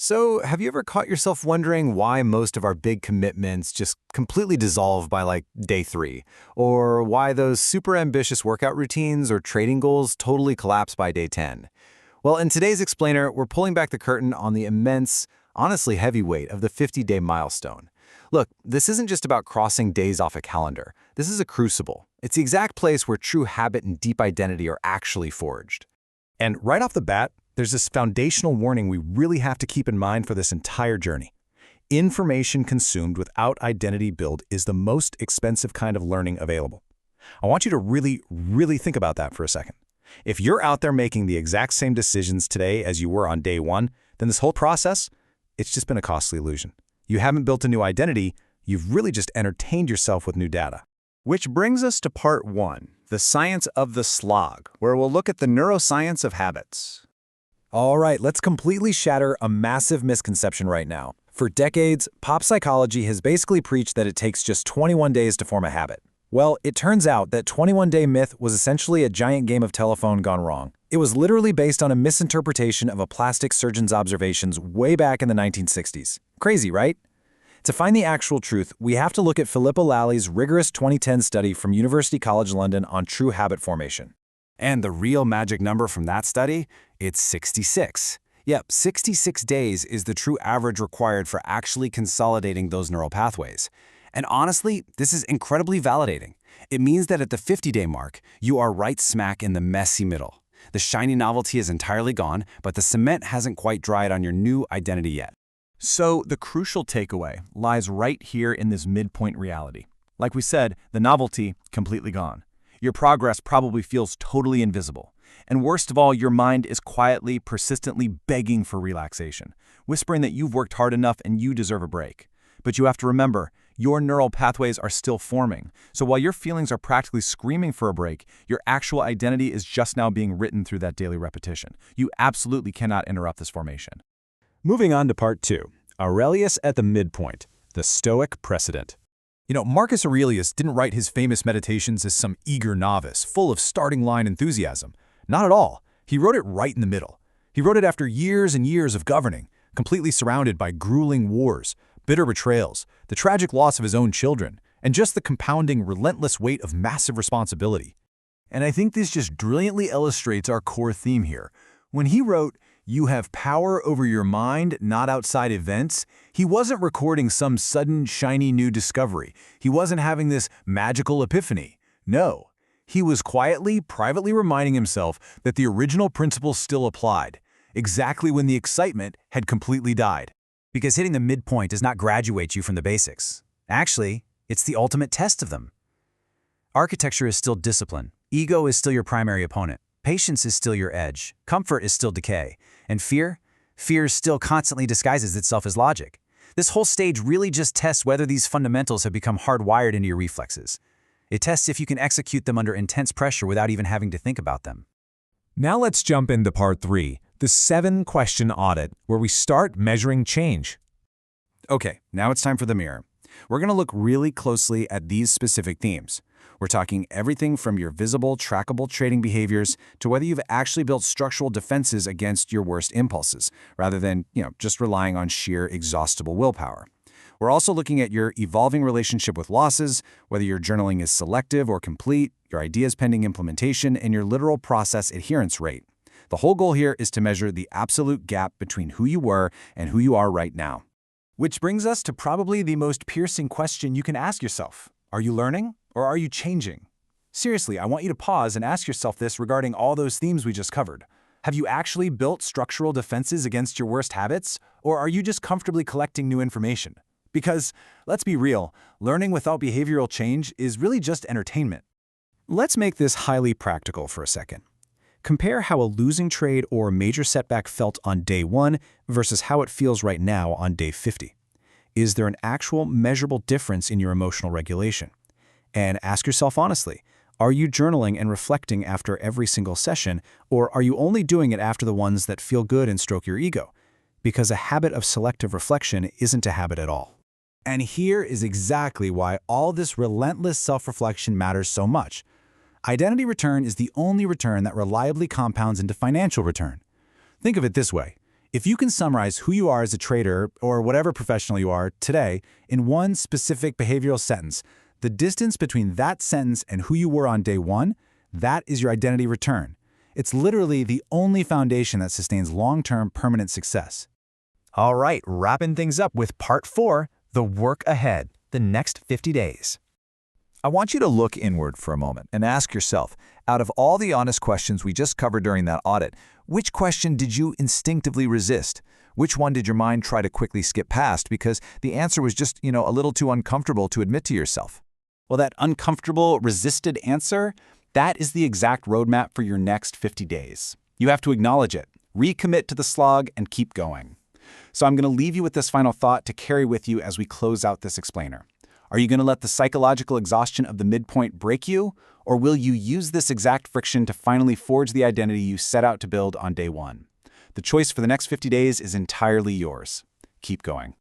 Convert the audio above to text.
So, have you ever caught yourself wondering why most of our big commitments just completely dissolve by like day 3? Or why those super ambitious workout routines or trading goals totally collapse by day 10? Well, in today's explainer, we're pulling back the curtain on the immense, honestly heavy weight of the 50-day milestone. Look, this isn't just about crossing days off a calendar. This is a crucible. It's the exact place where true habit and deep identity are actually forged. And right off the bat, there's this foundational warning we really have to keep in mind for this entire journey. Information consumed without identity build is the most expensive kind of learning available. I want you to really think about that for a second. If you're out there making the exact same decisions today as you were on day 1, then this whole process, it's just been a costly illusion. You haven't built a new identity, you've really just entertained yourself with new data. Which brings us to part 1, the science of the slog, where we'll look at the neuroscience of habits. All right, let's completely shatter a massive misconception right now. For decades, pop psychology has basically preached that it takes just 21 days to form a habit. Well, it turns out that 21-day myth was essentially a giant game of telephone gone wrong. It was literally based on a misinterpretation of a plastic surgeon's observations way back in the 1960s. Crazy, right? To find the actual truth, we have to look at Filippo Lalli's rigorous 2010 study from University College London on true habit formation. And the real magic number from that study? It's 66. Yep, 66 days is the true average required for actually consolidating those neural pathways. And honestly, this is incredibly validating. It means that at the 50-day mark, you are right smack in the messy middle. The shiny novelty is entirely gone, but the cement hasn't quite dried on your new identity yet. So the crucial takeaway lies right here in this midpoint reality. Like we said, the novelty completely gone. Your progress probably feels totally invisible. And worst of all, your mind is quietly, persistently begging for relaxation, whispering that you've worked hard enough and you deserve a break. But you have to remember, your neural pathways are still forming. So while your feelings are practically screaming for a break, your actual identity is just now being written through that daily repetition. You absolutely cannot interrupt this formation. Moving on to part 2, Aurelius at the midpoint, the Stoic precedent. Marcus Aurelius didn't write his famous meditations as some eager novice, full of starting line enthusiasm. Not at all. He wrote it right in the middle. He wrote it after years and years of governing, completely surrounded by grueling wars, bitter betrayals, the tragic loss of his own children, and just the compounding, relentless weight of massive responsibility. And I think this just brilliantly illustrates our core theme here. When he wrote, "You have power over your mind, not outside events," he wasn't recording some sudden, shiny new discovery. He wasn't having this magical epiphany. No. He was quietly, privately reminding himself that the original principles still applied, exactly when the excitement had completely died. Because hitting the midpoint does not graduate you from the basics. Actually, it's the ultimate test of them. Architecture is still discipline. Ego is still your primary opponent. Patience is still your edge. Comfort is still decay. And fear still constantly disguises itself as logic. This whole stage really just tests whether these fundamentals have become hardwired into your reflexes. It tests if you can execute them under intense pressure without even having to think about them. Now let's jump into part 3, the 7-question audit, where we start measuring change. Okay, now it's time for the mirror. We're going to look really closely at these specific themes. We're talking everything from your visible, trackable trading behaviors to whether you've actually built structural defenses against your worst impulses, rather than, just relying on sheer exhaustible willpower. We're also looking at your evolving relationship with losses, whether your journaling is selective or complete, your ideas pending implementation, and your literal process adherence rate. The whole goal here is to measure the absolute gap between who you were and who you are right now. Which brings us to probably the most piercing question you can ask yourself. Are you learning or are you changing? Seriously, I want you to pause and ask yourself this regarding all those themes we just covered. Have you actually built structural defenses against your worst habits, or are you just comfortably collecting new information? Because, let's be real, learning without behavioral change is really just entertainment. Let's make this highly practical for a second. Compare how a losing trade or major setback felt on day 1 versus how it feels right now on day 50. Is there an actual measurable difference in your emotional regulation? And ask yourself honestly, are you journaling and reflecting after every single session, or are you only doing it after the ones that feel good and stroke your ego? Because a habit of selective reflection isn't a habit at all. And here is exactly why all this relentless self-reflection matters so much. Identity return is the only return that reliably compounds into financial return. Think of it this way. If you can summarize who you are as a trader, or whatever professional you are, today, in one specific behavioral sentence, the distance between that sentence and who you were on day one, that is your identity return. It's literally the only foundation that sustains long-term permanent success. All right, wrapping things up with part 4, the work ahead, the next 50 days. I want you to look inward for a moment and ask yourself, out of all the honest questions we just covered during that audit, which question did you instinctively resist? Which one did your mind try to quickly skip past because the answer was just, a little too uncomfortable to admit to yourself? Well, that uncomfortable, resisted answer, that is the exact roadmap for your next 50 days. You have to acknowledge it, recommit to the slog, and keep going. So I'm going to leave you with this final thought to carry with you as we close out this explainer. Are you going to let the psychological exhaustion of the midpoint break you, or will you use this exact friction to finally forge the identity you set out to build on day one? The choice for the next 50 days is entirely yours. Keep going.